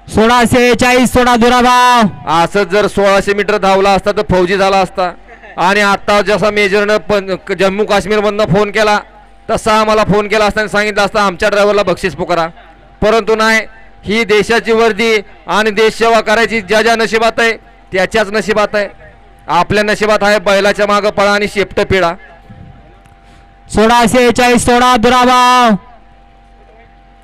1640 सोडा दुराभाव। असं जर 1600 मीटर धावला असता तर फौजी झाला असता। आणि आता जसा मेजरनं जम्मू काश्मीर मधनं फोन केला तसा आम्हाला फोन केला असता आणि सांगितलं असतं आमच्या ड्रायव्हरला बक्षीस पुकारा, परंतु नाही, ही देशाची वर्दी आणि देश सेवा करायची ज्या ज्या नशिबात आहे त्याच्याच नशिबात आहे। आपल्या नशिबात आहे बैलाच्या मागं पळा आणि शेपट पिळा। 1640 सोडा दुराभाव,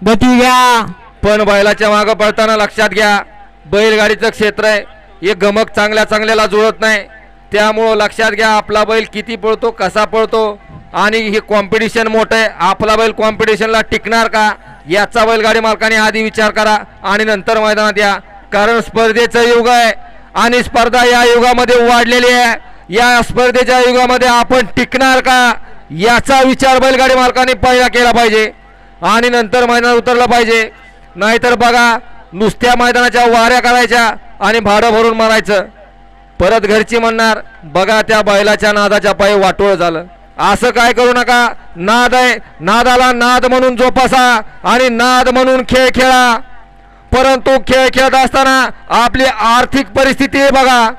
गती घ्या। पण बैलाच्या मागं पळताना लक्षात घ्या बैलगाडीचं क्षेत्र आहे, हे गमक चांगल्या चांगल्याला जुळत नाही, त्यामुळं लक्षात घ्या आपला बैल किती पळतो कसा पळतो आणि हे कॉम्पिटिशन मोठं आहे, आपला बैल कॉम्पिटिशनला टिकणार का याचा बैलगाडी मालकाने आधी विचार करा आणि नंतर मैदानात या, कारण स्पर्धेचं युग आहे आणि स्पर्धा या युगामध्ये वाढलेली आहे। या स्पर्धेच्या युगामध्ये आपण टिकणार का याचा विचार बैलगाडी मालकाने पहिला केला पाहिजे आणि नंतर मैदानात उतरलं पाहिजे। नाहीतर बघा नुसत्या मैदानाच्या वाऱ्या करायच्या आणि भाडं भरून मारायचं, परत घरची म्हणणार बघा त्या बैलाच्या नादाच्या पायी वाटोळ झालं। असं काय करू नका, नाद आहे, नादाला नाद म्हणून जोपासा आणि नाद म्हणून खेळ खेळा, परंतु खेळ खेळत असताना आपली आर्थिक परिस्थिती बघा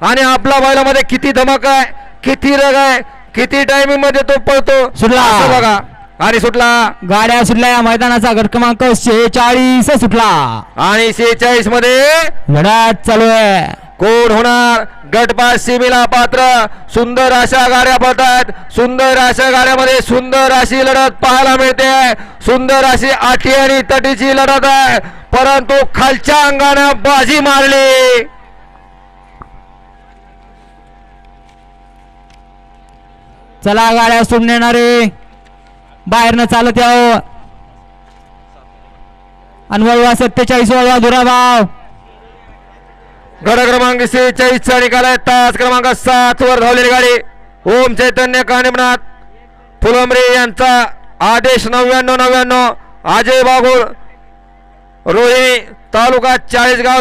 आणि आपल्या बैलामध्ये किती धमक आहे, किती रग आहे, किती टायमिंग मध्ये तो पळतो सुटला असं बघा। आणि सुटला, गाड्या सुटल्या, या मैदानाचा गट क्रमांक 46 सुटला आणि 46 मध्ये लढत चालू आहे। कोण होणार गटपास सीमेला पात्र, सुंदर अशा गाड्या पळतात, सुंदर अशा गाड्यामध्ये सुंदर अशी लढत पाहायला मिळते, सुंदर अशी आठी आणि तटीची लढत आहे, परंतु खालच्या अंगाने बाजी मारली। चला गाड्या सोडून येणारे बाहेरनं चालत यावं। अनवळवा 47 वळवा दुराभाव, गट क्रमांक 46 चा निकाल आहे। तास क्रमांक 7 वर धावलेली गाडी ओम चैतन्य कानिमनाथ फुलंब्री यांचा आदेश 99-99 अजय बागुल रोहिणी तालुका चाळीसगाव।